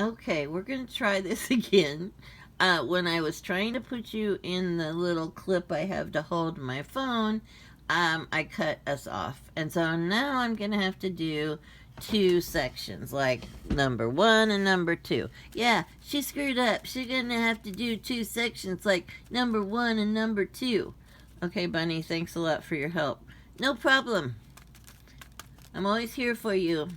Okay, we're going to try this again. When I was trying to put you in the little clip I have to hold my phone, I cut us off. And so now I'm going to have to do two sections, like number one and number two. Yeah, she screwed up. She's going to have to do two sections, like number one and number two. Okay, Bunny, thanks a lot for your help. No problem. I'm always here for you.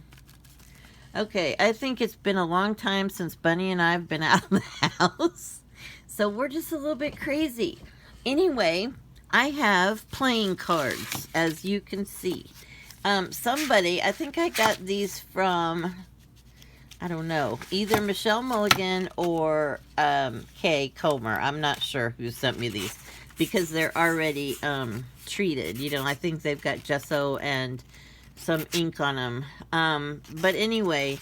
Okay, I think it's been a long time since Bunny and I have been out of the house. So we're just a little bit crazy. Anyway, I have playing cards, as you can see. Somebody, I think I got these from, I don't know, either Michelle Mulligan or Kay Comer. I'm not sure who sent me these because they're already treated. You know, I think they've got gesso and some ink on them. But anyway,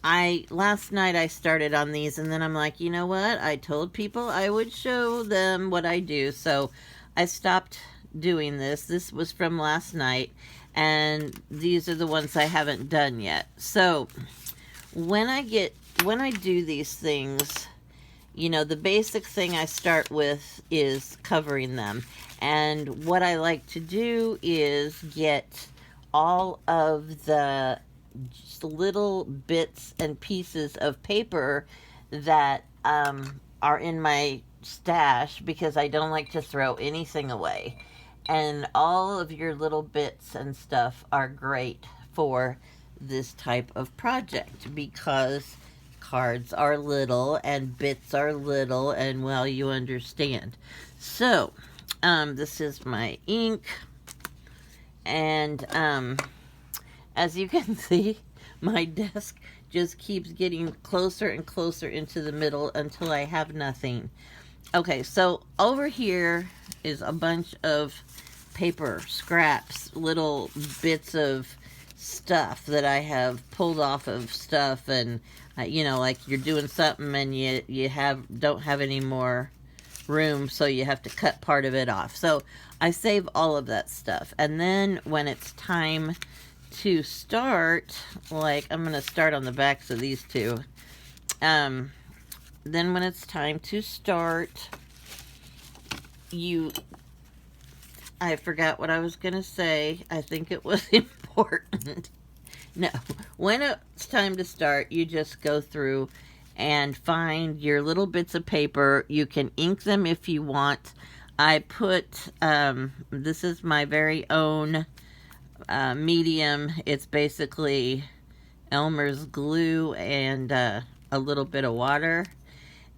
last night I started on these, and then I'm like, you know what? I told people I would show them what I do, so I stopped doing this. This was from last night, and these are the ones I haven't done yet. So when I do these things, you know, the basic thing I start with is covering them. And what I like to do is get all of the just little bits and pieces of paper that are in my stash because I don't like to throw anything away. And all of your little bits and stuff are great for this type of project because cards are little and bits are little, and well, you understand. So, this is my ink. And as you can see, my desk just keeps getting closer and closer into the middle until I have nothing. Okay, so over here is a bunch of paper scraps, little bits of stuff that I have pulled off of stuff, and you know, like you're doing something and you don't have any more room, so you have to cut part of it off. So I save all of that stuff, and then when it's time to start, like I'm gonna start on the backs of these two. Then when it's time to start, I forgot what I was gonna say. I think it was important. No, when it's time to start, you just go through and find your little bits of paper. You can ink them if you want. I put, this is my very own medium. It's basically Elmer's glue and a little bit of water.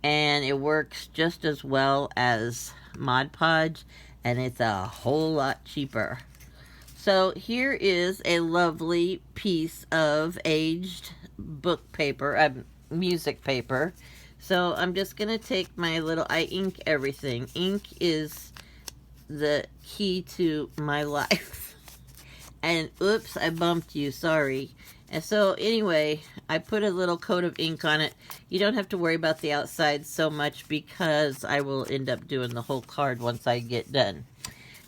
And it works just as well as Mod Podge, and it's a whole lot cheaper. So here is a lovely piece of aged book paper, music paper. So I'm just going to take my little, I ink everything. Ink is the key to my life. And oops, I bumped you, sorry. And so anyway, I put a little coat of ink on it. You don't have to worry about the outside so much because I will end up doing the whole card once I get done.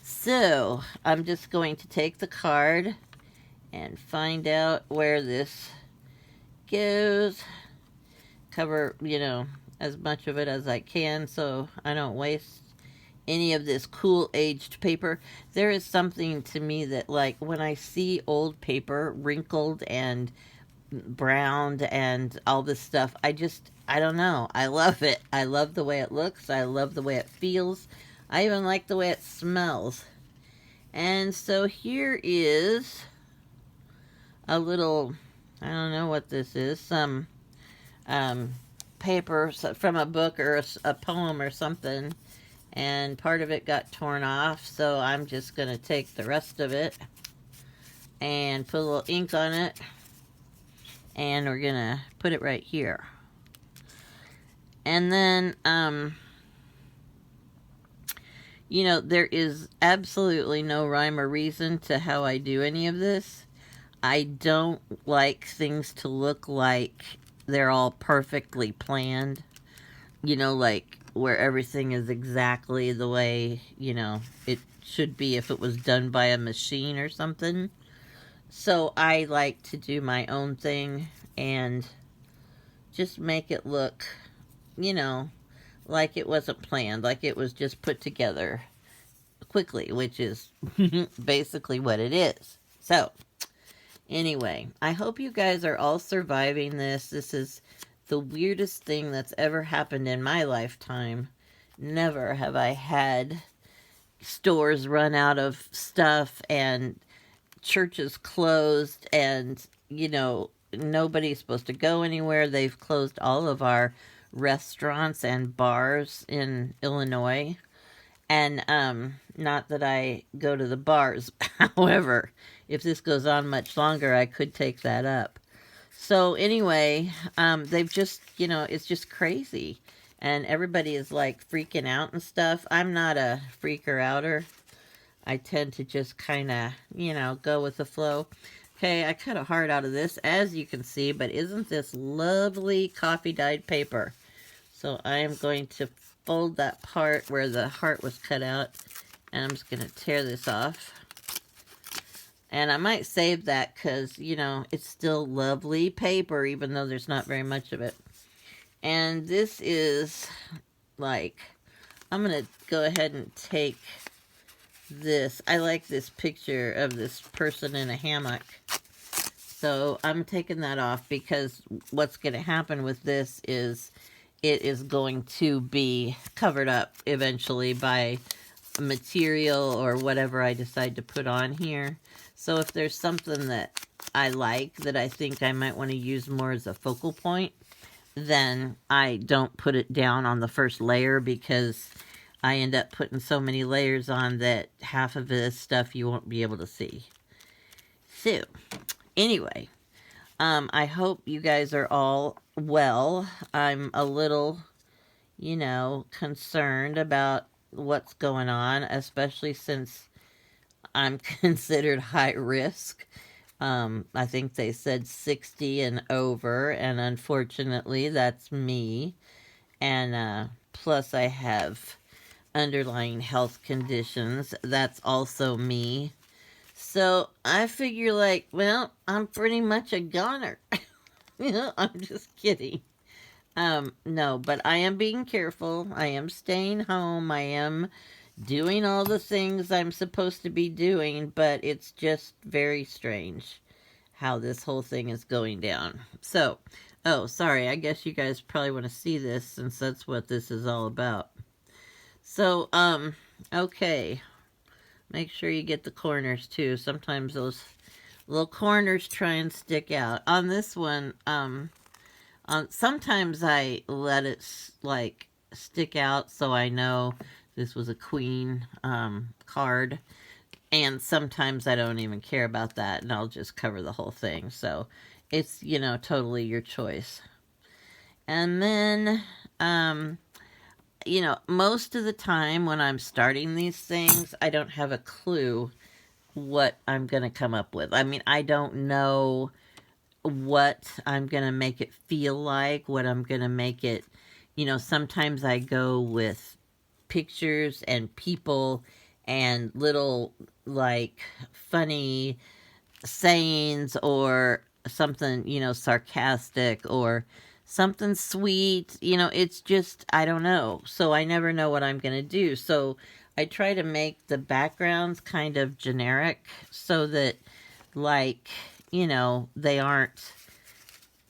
So I'm just going to take the card and find out where this goes. Cover, you know, as much of it as I can so I don't waste any of this cool aged paper. There is something to me that, like, when I see old paper wrinkled and browned and all this stuff, I don't know. I love it. I love the way it looks. I love the way it feels. I even like the way it smells. And so here is a little, I don't know what this is, some paper from a book or a poem or something, and part of it got torn off, so I'm just going to take the rest of it and put a little ink on it, and we're going to put it right here. And then, you know, there is absolutely no rhyme or reason to how I do any of this. I don't like things to look like they're all perfectly planned. You know, like where everything is exactly the way, you know, it should be if it was done by a machine or something. So I like to do my own thing and just make it look, you know, like it wasn't planned, like it was just put together quickly, which is basically what it is. So, anyway, I hope you guys are all surviving this. This is the weirdest thing that's ever happened in my lifetime. Never have I had stores run out of stuff and churches closed and, nobody's supposed to go anywhere. They've closed all of our restaurants and bars in Illinois. And not that I go to the bars. However, if this goes on much longer, I could take that up. So anyway, they've just, it's just crazy. And everybody is like freaking out and stuff. I'm not a freaker outer. I tend to just kind of, go with the flow. Okay, I cut a heart out of this, as you can see, but isn't this lovely coffee dyed paper? So I am going to fold that part where the heart was cut out, and I'm just going to tear this off. And I might save that because, it's still lovely paper, even though there's not very much of it. And this is like, I'm going to go ahead and take this. I like this picture of this person in a hammock. So I'm taking that off because what's going to happen with this is it is going to be covered up eventually by material or whatever I decide to put on here. So if there's something that I like that I think I might want to use more as a focal point, then I don't put it down on the first layer because I end up putting so many layers on that half of this stuff you won't be able to see. So, anyway, I hope you guys are all well. I'm a little, concerned about what's going on, especially since I'm considered high risk. I think they said 60 and over, and unfortunately, that's me. And plus, I have underlying health conditions. That's also me. So I figure, like, well, I'm pretty much a goner. I'm just kidding. No, but I am being careful. I am staying home. I am doing all the things I'm supposed to be doing, but it's just very strange how this whole thing is going down. So, oh, sorry, I guess you guys probably want to see this since that's what this is all about. So, okay. Make sure you get the corners too. Sometimes those little corners try and stick out. On this one, sometimes I let it like stick out so I know this was a queen card. And sometimes I don't even care about that and I'll just cover the whole thing. So it's, totally your choice. And then, most of the time when I'm starting these things, I don't have a clue what I'm going to come up with. I mean, I don't know what I'm going to make it feel like, what I'm going to make it, sometimes I go with pictures and people and little, like, funny sayings or something, sarcastic or something sweet, it's just, I don't know. So I never know what I'm going to do. So I try to make the backgrounds kind of generic so that, like, they aren't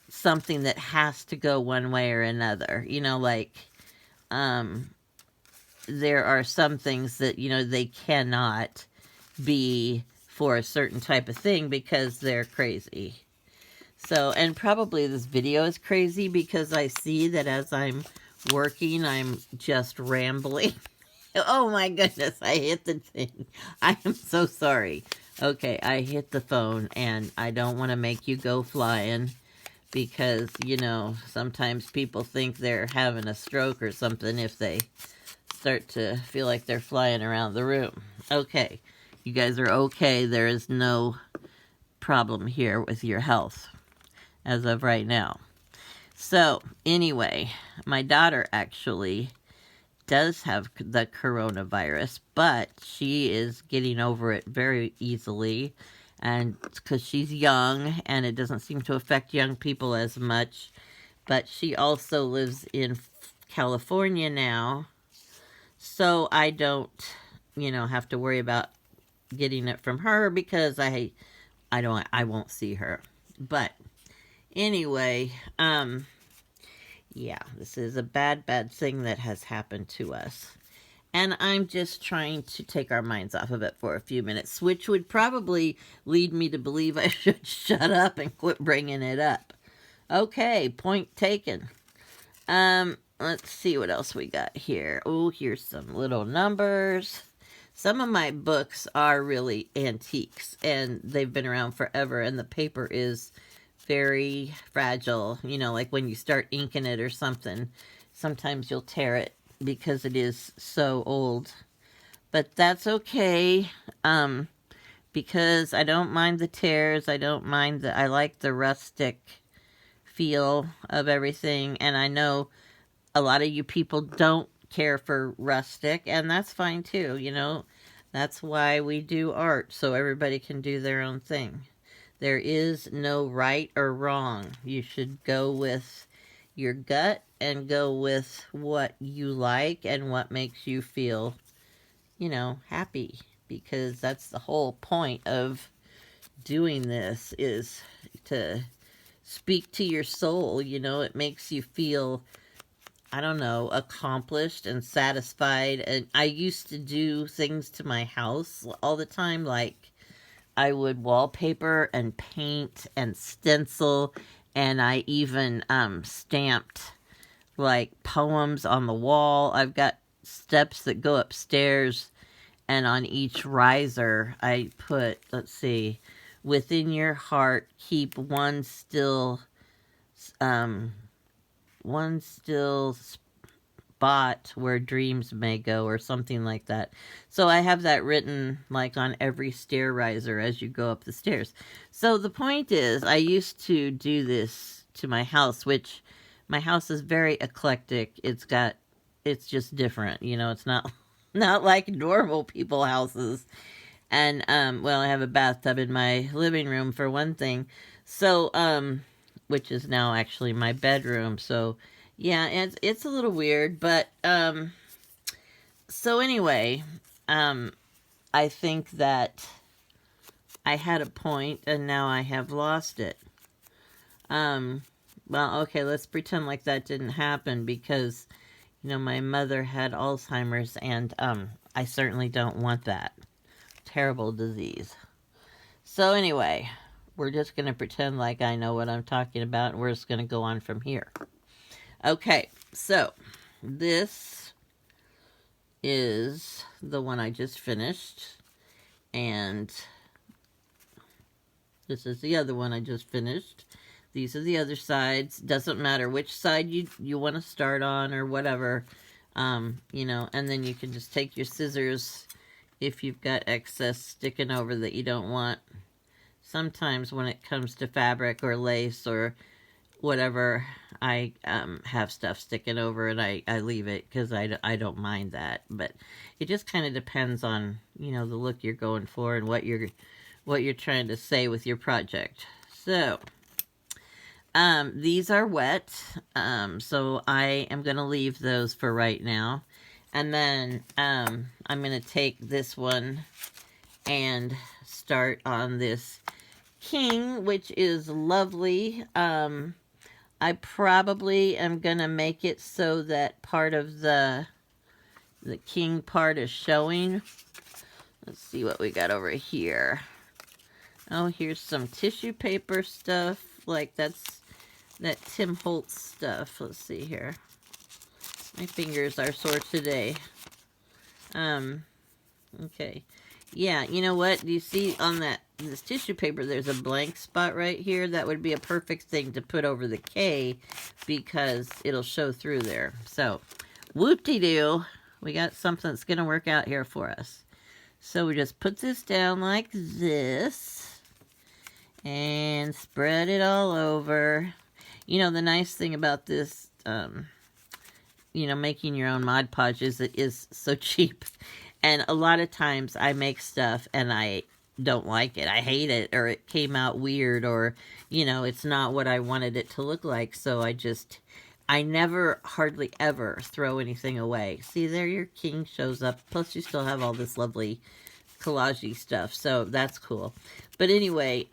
something that has to go one way or another. There are some things that, they cannot be for a certain type of thing because they're crazy. So, and probably this video is crazy because I see that as I'm working, I'm just rambling. Oh my goodness, I hit the thing. I am so sorry. Okay, I hit the phone and I don't want to make you go flying because, sometimes people think they're having a stroke or something if they start to feel like they're flying around the room. Okay, you guys are okay. There is no problem here with your health as of right now. So, anyway, my daughter actually does have the coronavirus, but she is getting over it very easily, and because she's young and it doesn't seem to affect young people as much. but she also lives in California now, so I don't, have to worry about getting it from her because I won't see her. But anyway, yeah, this is a bad thing that has happened to us. And I'm just trying to take our minds off of it for a few minutes, which would probably lead me to believe I should shut up and quit bringing it up. Okay, point taken. Let's see what else we got here. Oh, here's some little numbers. Some of my books are really antiques, and they've been around forever, and the paper is very fragile. Like when you start inking it or something, sometimes you'll tear it because it is so old. But that's okay, because I don't mind the tears. I like the rustic feel of everything, and I know a lot of you people don't care for rustic, and that's fine too. That's why we do art, so everybody can do their own thing. There is no right or wrong. You should go with your gut and go with what you like and what makes you feel, happy, because that's the whole point of doing this, is to speak to your soul. It makes you feel, I don't know, accomplished and satisfied. And I used to do things to my house all the time, like I would wallpaper and paint and stencil, and I even stamped like poems on the wall. I've got steps that go upstairs, and on each riser I put, let's see, within your heart keep one still spot where dreams may go, or something like that. So I have that written like on every stair riser as you go up the stairs. So the point is, I used to do this to my house, which my house is very eclectic. It's just different, it's not not like normal people houses. And well, I have a bathtub in my living room for one thing. So which is now actually my bedroom. So yeah, it's a little weird, but so anyway, I think that I had a point and now I have lost it. Well, okay, let's pretend like that didn't happen, because my mother had Alzheimer's, and I certainly don't want that. Terrible disease. So anyway, we're just going to pretend like I know what I'm talking about, and we're just going to go on from here. Okay, so this is the one I just finished, and this is the other one I just finished. These are the other sides. Doesn't matter which side you want to start on or whatever, and then you can just take your scissors if you've got excess sticking over that you don't want. Sometimes when it comes to fabric or lace or whatever, I have stuff sticking over, and I leave it because I don't mind that. But it just kind of depends on the look you're going for and what you're trying to say with your project. So these are wet, so I am going to leave those for right now. And then I'm going to take this one and start on this king, which is lovely. I probably am going to make it so that part of the king part is showing. Let's see what we got over here. Oh, here's some tissue paper stuff. Like that Tim Holtz stuff. Let's see here. My fingers are sore today. Okay. Yeah, you know what? Do you see on this tissue paper, there's a blank spot right here? That would be a perfect thing to put over the K, because it'll show through there. So, whoop-de-doo. We got something that's going to work out here for us. So we just put this down like this and spread it all over. The nice thing about this, making your own Mod Podge is it is so cheap. And a lot of times I make stuff and I don't like it. I hate it, or it came out weird, or, it's not what I wanted it to look like. So I never, hardly ever throw anything away. See, there your king shows up. Plus, you still have all this lovely collage stuff. So that's cool. But anyway,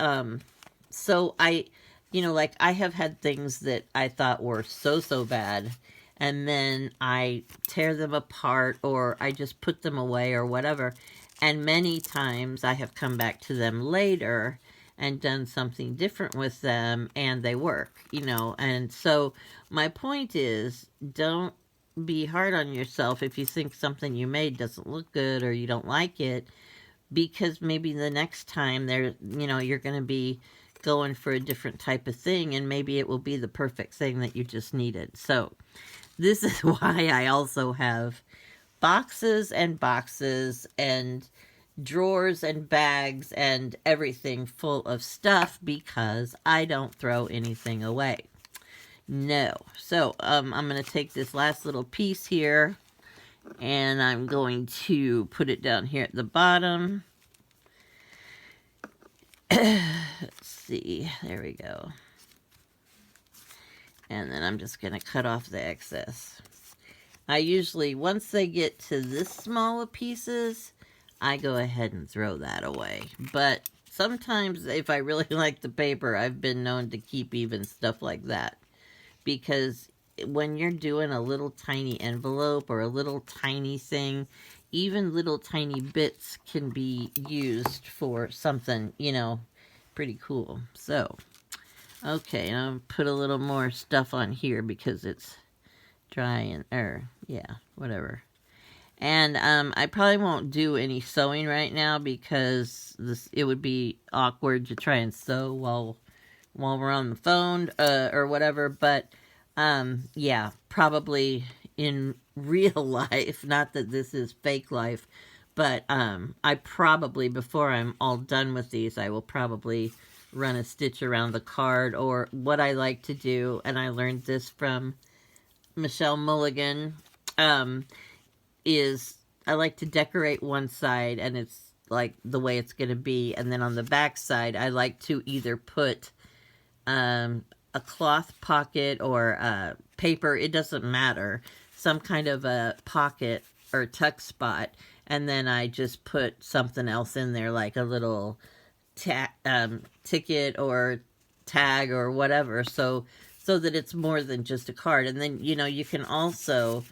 so like I have had things that I thought were so bad, and then I tear them apart, or I just put them away, or whatever. And many times I have come back to them later and done something different with them, and they work, And so my point is, don't be hard on yourself if you think something you made doesn't look good or you don't like it, because maybe the next time you're going to be going for a different type of thing, and maybe it will be the perfect thing that you just needed. So this is why I also have boxes and boxes and drawers and bags and everything full of stuff, because I don't throw anything away. No. So I'm going to take this last little piece here, and I'm going to put it down here at the bottom. Let's see. There we go. And then I'm just going to cut off the excess. I usually, once they get to this small of pieces, I go ahead and throw that away. But sometimes, if I really like the paper, I've been known to keep even stuff like that. Because when you're doing a little tiny envelope or a little tiny thing, even little tiny bits can be used for something, pretty cool. So, okay, I'll put a little more stuff on here because it's dry and, whatever. And I probably won't do any sewing right now, because it would be awkward to try and sew while we're on the phone or whatever. But yeah, probably in real life, not that this is fake life, but I probably, before I'm all done with these, I will probably run a stitch around the card. Or what I like to do, and I learned this from Michelle Mulligan, is I like to decorate one side, and it's like the way it's going to be. And then on the back side, I like to either put a cloth pocket or paper, it doesn't matter, some kind of a pocket or tuck spot. And then I just put something else in there, like a little ticket or tag or whatever, so that it's more than just a card. And then, you can also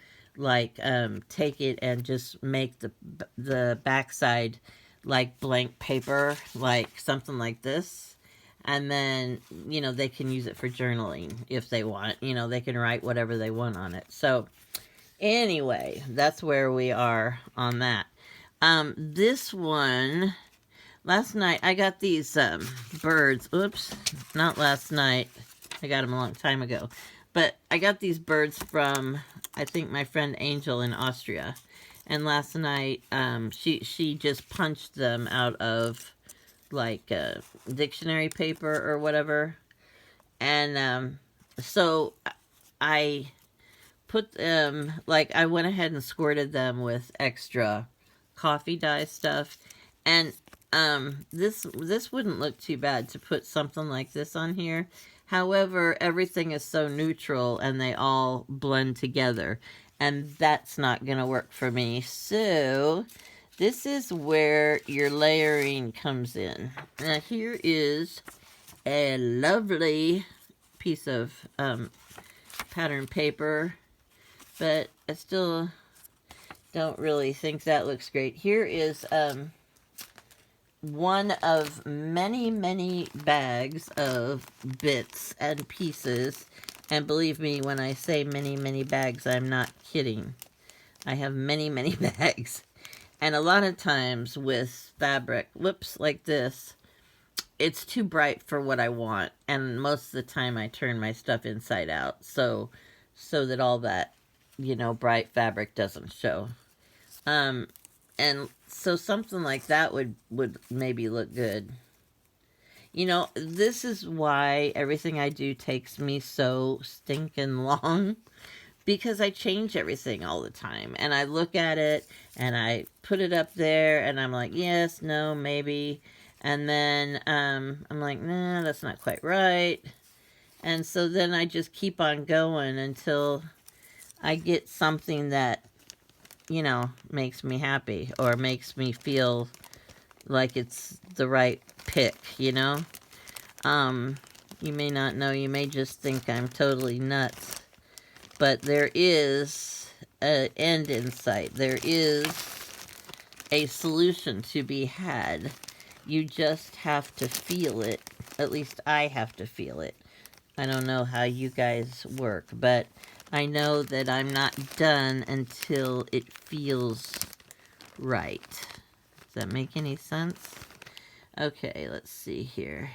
take it and just make the backside like blank paper, like something like this. And then, they can use it for journaling if they want. They can write whatever they want on it. So anyway, that's where we are on that. This one, last night I got these birds. Oops, not last night. I got them a long time ago. But I got these birds from, I think, my friend Angel in Austria. And last night, she just punched them out of, like, dictionary paper or whatever. And so I put them, I went ahead and squirted them with extra coffee dye stuff. And this wouldn't look too bad to put something like this on here. However, everything is so neutral and they all blend together, and that's not going to work for me. So this is where your layering comes in. Now here is a lovely piece of pattern paper, but I still don't really think that looks great. Here is one of many bags of bits and pieces. And believe me, when I say many bags, I'm not kidding. I have many bags. And a lot of times with fabric, like this, it's too bright for what I want. And most of the time I turn my stuff inside out, so that all that, bright fabric doesn't show. And so something like that would maybe look good. This is why everything I do takes me so stinking long, because I change everything all the time. And I look at it, and I put it up there, and I'm like, yes, no, maybe. And then I'm like, nah, that's not quite right. And so then I just keep on going until I get something that, you know, makes me happy or makes me feel like it's the right pick, you know? You may not know, you may just think I'm totally nuts, but there is an end in sight. There is a solution to be had. You just have to feel it. At least I have to feel it. I don't know how you guys work, but I know that I'm not done until it feels right. Does that make any sense? Okay, let's see here.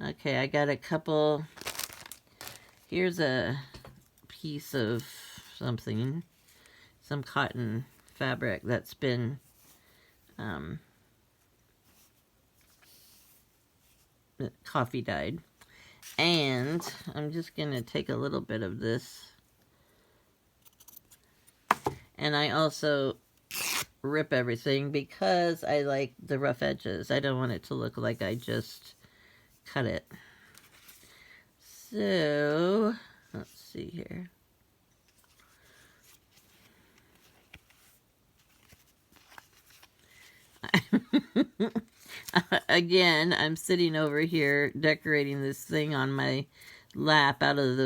Okay, I got a couple. Here's a piece of something, some cotton fabric that's been coffee dyed. And I'm just going to take a little bit of this. And I also rip everything because I like the rough edges. I don't want it to look like I just cut it. So, let's see here. Again, I'm sitting over here decorating this thing on my lap out of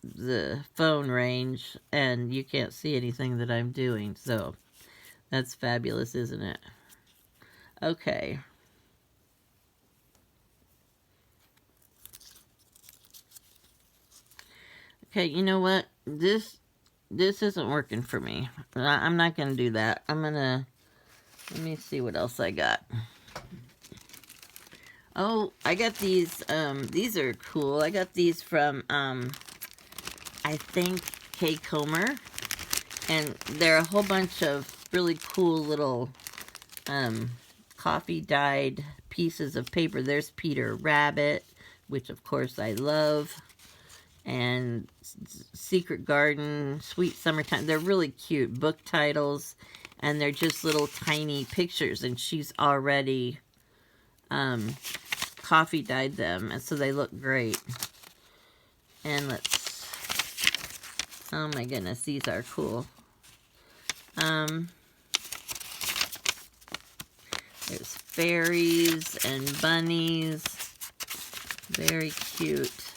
the phone range, and you can't see anything that I'm doing, so that's fabulous, isn't it? Okay. Okay, you know what? This isn't working for me. I'm not going to do that. Let me see what else I got. Oh, I got these are cool. I got these from, I think, Kay Comer. And they're a whole bunch of really cool little, coffee dyed pieces of paper. There's Peter Rabbit, which of course I love. And Secret Garden, Sweet Summertime. They're really cute book titles. And they're just little tiny pictures. And she's already, coffee dyed them, and so they look great. And oh my goodness, these are cool. There's fairies and bunnies. Very cute.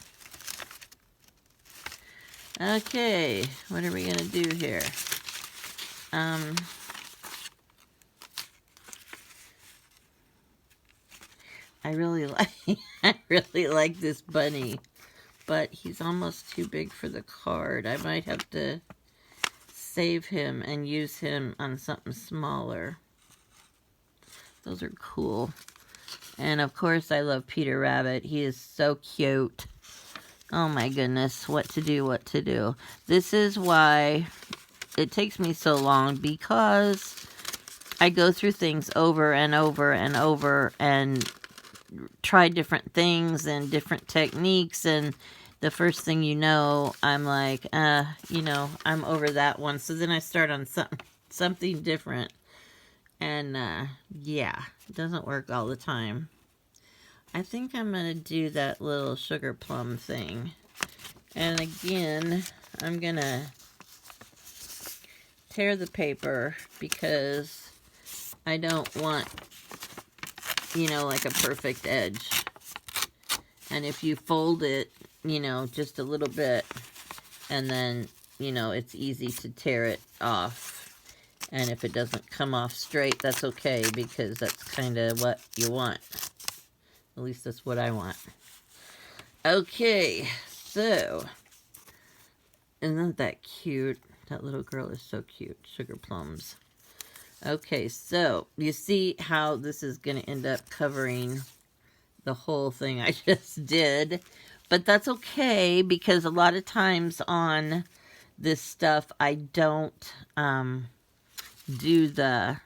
Okay, what are we gonna do here? I really like this bunny, but he's almost too big for the card. I might have to save him and use him on something smaller. Those are cool. And of course I love Peter Rabbit. He is so cute. Oh my goodness, what to do. This is why it takes me so long, because I go through things over and over and over and try different things and different techniques, and the first thing you know, I'm like, you know, I'm over that one. So then I start on something different, and yeah, it doesn't work all the time. I think I'm gonna do that little sugar plum thing, and again, I'm gonna tear the paper because I don't want, you know, like a perfect edge. And if you fold it, you know, just a little bit, and then, you know, it's easy to tear it off. And if it doesn't come off straight, that's okay, because that's kind of what you want. At least that's what I want. Okay, so, isn't that cute? That little girl is so cute. Sugar plums. Okay, so you see how this is going to end up covering the whole thing I just did. But that's okay, because a lot of times on this stuff, I don't do the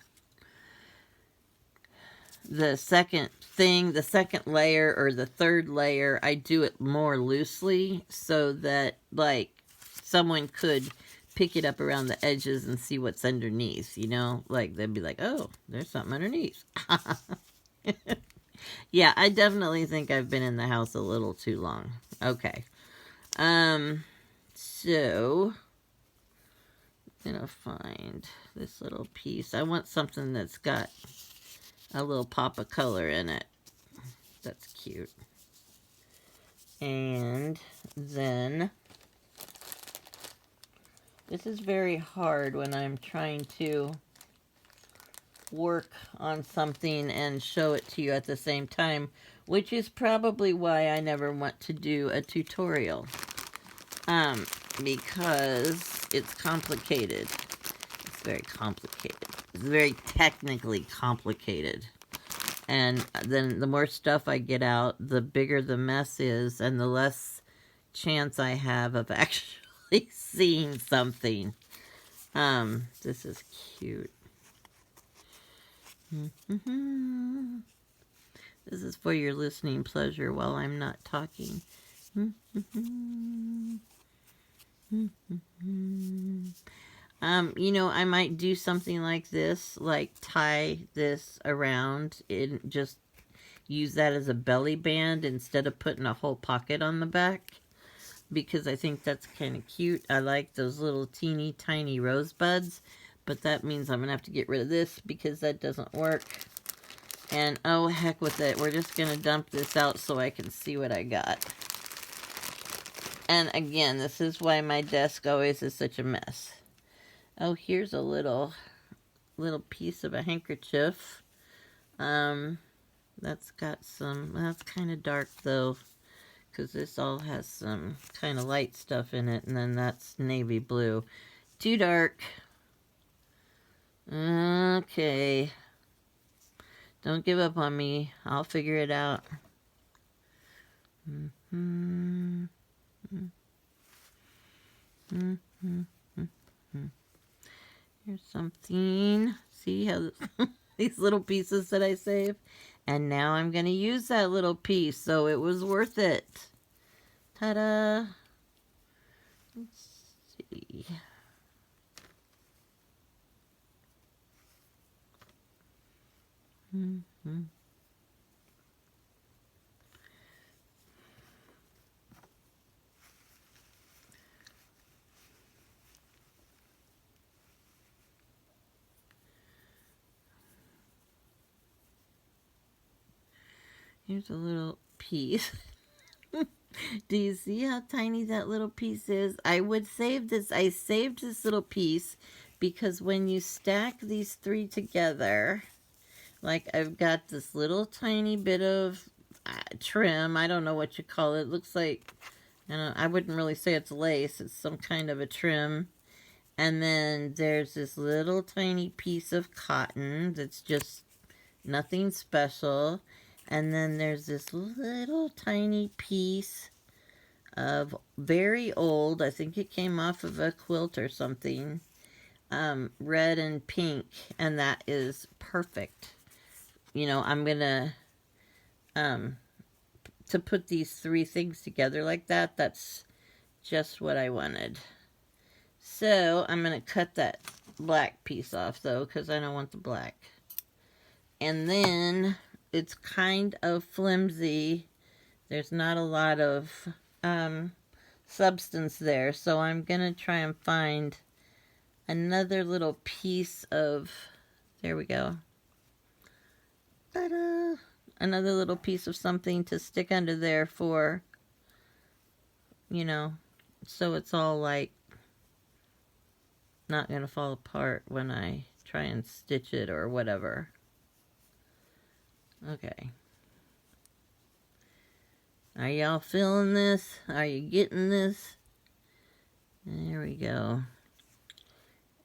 second thing, the second layer or the third layer. I do it more loosely so that, like, someone could pick it up around the edges and see what's underneath, you know? Like, they'd be like, oh, there's something underneath. Yeah, I definitely think I've been in the house a little too long. Okay. So I'm gonna find this little piece. I want something that's got a little pop of color in it. That's cute. And then this is very hard when I'm trying to work on something and show it to you at the same time, which is probably why I never want to do a tutorial. Because it's complicated. It's very complicated. It's very technically complicated. And then the more stuff I get out, the bigger the mess is, and the less chance I have of actually seeing something. This is cute. This is for your listening pleasure while I'm not talking. You know, I might do something like this, like tie this around and just use that as a belly band instead of putting a whole pocket on the back, because I think that's kind of cute. I like those little teeny tiny rosebuds, but that means I'm gonna have to get rid of this because that doesn't work. And oh, heck with it. We're just gonna dump this out so I can see what I got. And again, this is why my desk always is such a mess. Oh, here's a little piece of a handkerchief. That's got some, that's kind of dark though, because this all has some kind of light stuff in it, and then that's navy blue. Too dark. Okay. Don't give up on me. I'll figure it out. Here's something. See how these little pieces that I saved? And now I'm going to use that little piece, so it was worth it. Ta-da! Let's see. Here's a little piece. Do you see how tiny that little piece is? I would save this. I saved this little piece because when you stack these three together, like I've got this little tiny bit of trim. I don't know what you call it. It looks like, I wouldn't really say it's lace. It's some kind of a trim. And then there's this little tiny piece of cotton that's just nothing special. And then there's this little tiny piece of very old, I think it came off of a quilt or something, red and pink, and that is perfect. You know, I'm gonna, to put these three things together like that, that's just what I wanted. So, I'm gonna cut that black piece off, though, because I don't want the black. And then it's kind of flimsy. There's not a lot of substance there, so I'm gonna try and find another little piece of, there we go. Ta-da! Another little piece of something to stick under there for, you know, so it's all like not gonna fall apart when I try and stitch it or whatever. Okay. Are y'all feeling this? Are you getting this? There we go.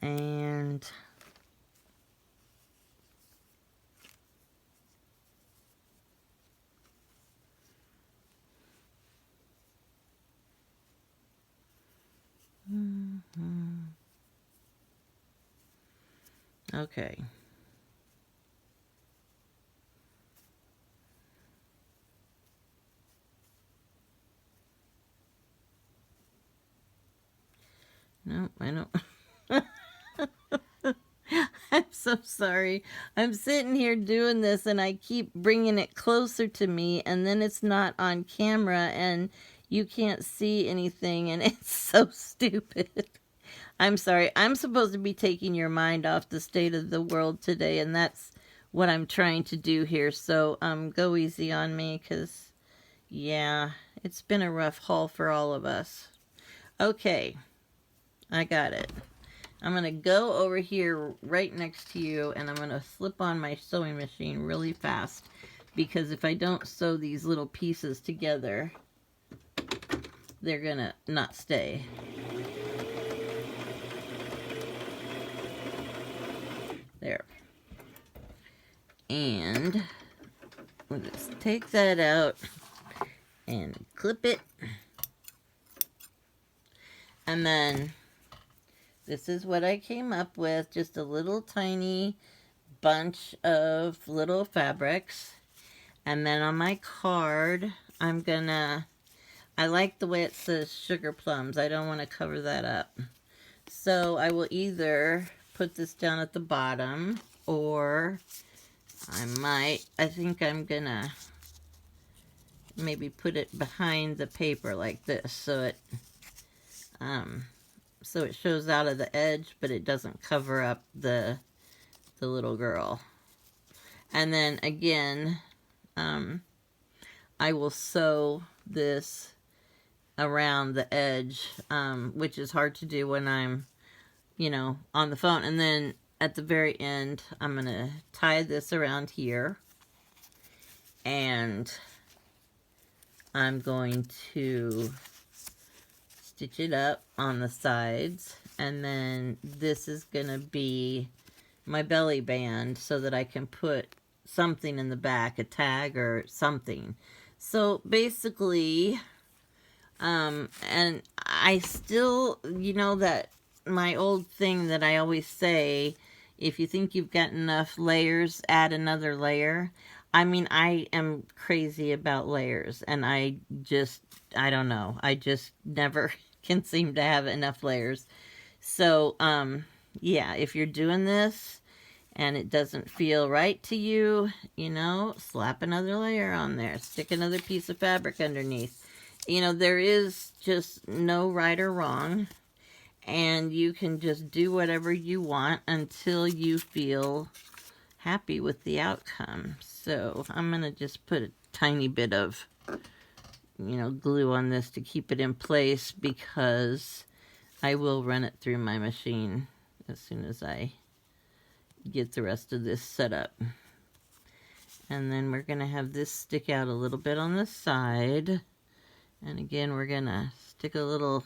And okay. No, I don't. I'm so sorry. I'm sitting here doing this and I keep bringing it closer to me and then it's not on camera and you can't see anything and it's so stupid. I'm sorry. I'm supposed to be taking your mind off the state of the world today and that's what I'm trying to do here. So go easy on me because, yeah, it's been a rough haul for all of us. Okay, I got it. I'm going to go over here right next to you and I'm going to slip on my sewing machine really fast because if I don't sew these little pieces together, they're going to not stay. There. And we'll just take that out and clip it. And then this is what I came up with, just a little tiny bunch of little fabrics. And then on my card, I like the way it says sugar plums. I don't want to cover that up. So I will either put this down at the bottom or I think I'm gonna maybe put it behind the paper like this so it shows out of the edge, but it doesn't cover up the little girl. And then again, I will sew this around the edge, which is hard to do when I'm, on the phone. And then at the very end, I'm going to tie this around here. And I'm going to stitch it up on the sides. And then this is going to be my belly band so that I can put something in the back, a tag or something. So basically, and I still, that my old thing that I always say, if you think you've got enough layers, add another layer. I mean, I am crazy about layers, and I don't know. I just never can seem to have enough layers. So, yeah, if you're doing this and it doesn't feel right to you, slap another layer on there. Stick another piece of fabric underneath. There is just no right or wrong. And you can just do whatever you want until you feel happy with the outcome. So I'm going to just put a tiny bit of, glue on this to keep it in place because I will run it through my machine as soon as I get the rest of this set up. And then we're going to have this stick out a little bit on the side. And again, we're going to stick a little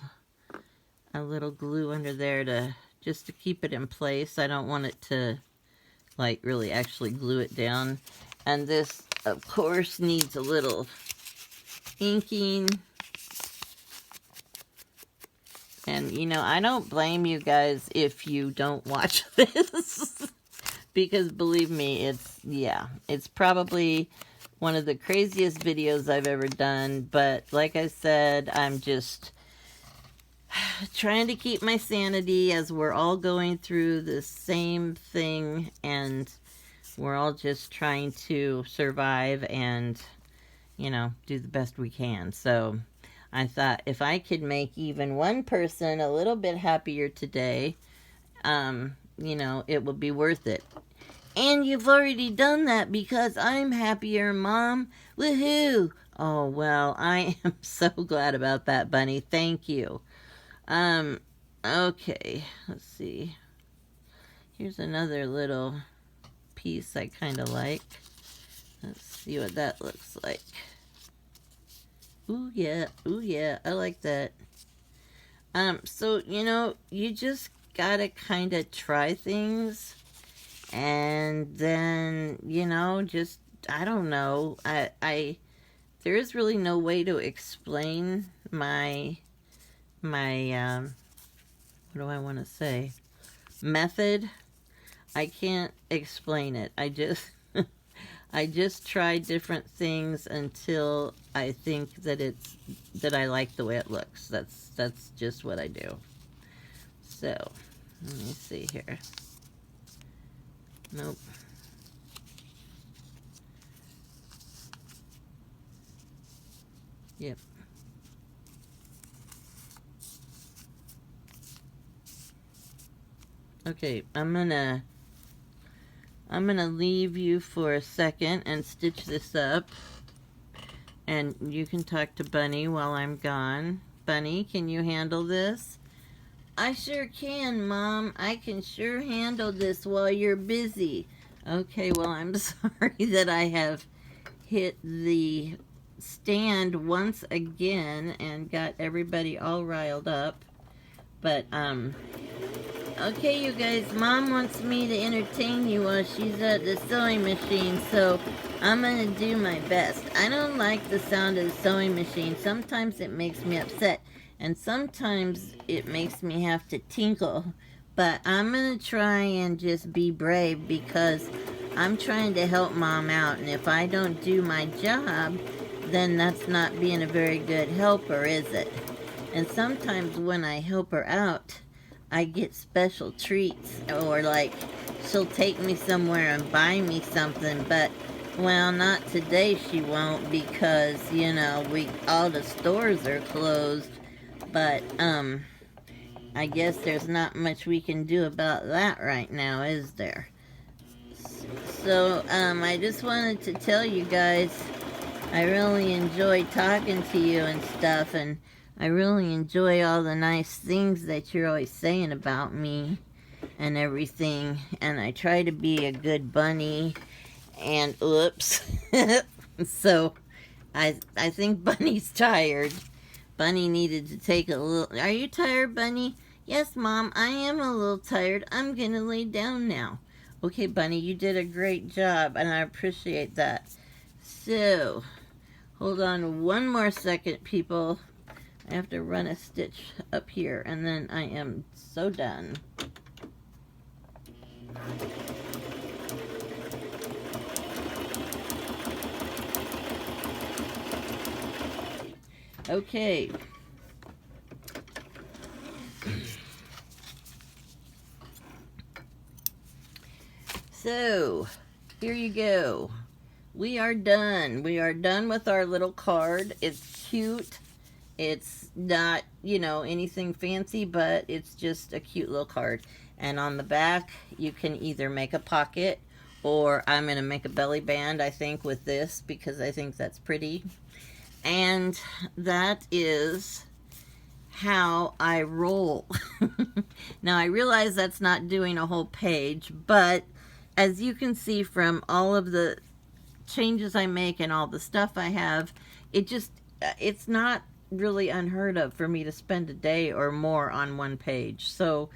glue under there just to keep it in place. I don't want it to really actually glue it down. And this, of course, needs a little inking. And, I don't blame you guys if you don't watch this. Because believe me, it's probably one of the craziest videos I've ever done. But like I said, I'm just trying to keep my sanity as we're all going through the same thing. And we're all just trying to survive and, do the best we can. So I thought if I could make even one person a little bit happier today, it would be worth it. And you've already done that because I'm happier, Mom. Woohoo! Oh, well, I am so glad about that, Bunny. Thank you. Okay, let's see. Here's another little piece I kind of like. Let's see what that looks like. Ooh, yeah, I like that. So, you just gotta kind of try things. And then, just, I don't know. There is really no way to explain my what do I want to say? Method. I can't explain it. I just try different things until I think that I like the way it looks. That's just what I do. So, let me see here. Nope. Yep. Okay, I'm gonna leave you for a second and stitch this up. And you can talk to Bunny while I'm gone. Bunny, can you handle this? I sure can, Mom. I can sure handle this while you're busy. Okay, well, I'm sorry that I have hit the stand once again and got everybody all riled up. But, okay, you guys, Mom wants me to entertain you while she's at the sewing machine, so I'm gonna do my best. I don't like the sound of the sewing machine. Sometimes it makes me upset, and sometimes it makes me have to tinkle. But I'm gonna try and just be brave because I'm trying to help Mom out, and if I don't do my job, then that's not being a very good helper, is it? And sometimes when I help her out, I get special treats, or like she'll take me somewhere and buy me something, but well, not today she won't because, you know, all the stores are closed. But I guess there's not much we can do about that right now, is there? So I just wanted to tell you guys I really enjoy talking to you and stuff, and I really enjoy all the nice things that you're always saying about me and everything, and I try to be a good bunny, and oops. So, I think Bunny's tired. Bunny needed to take a little... Are you tired, Bunny? Yes, Mom, I am a little tired. I'm gonna lay down now. Okay, Bunny, you did a great job, and I appreciate that. So, hold on one more second, people. I have to run a stitch up here, and then I am so done. Okay. So, here you go. We are done. We are done with our little card. It's cute. It's not, you know, anything fancy, but it's just a cute little card. And on the back, you can either make a pocket, or I'm going to make a belly band, I think, with this, because I think that's pretty. And that is how I roll. Now, I realize that's not doing a whole page, but as you can see from all of the changes I make and all the stuff I have, it's not really unheard of for me to spend a day or more on one page. So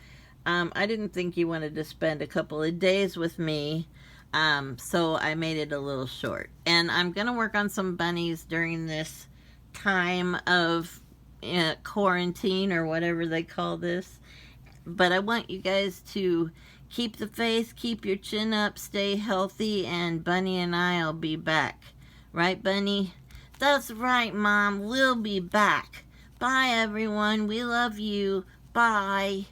I didn't think you wanted to spend a couple of days with me, so I made it a little short. And I'm gonna work on some bunnies during this time of quarantine, or whatever they call this. But I want you guys to keep the faith, keep your chin up, stay healthy, and Bunny and I'll be back. Right, Bunny? That's right, Mom. We'll be back. Bye, everyone. We love you. Bye.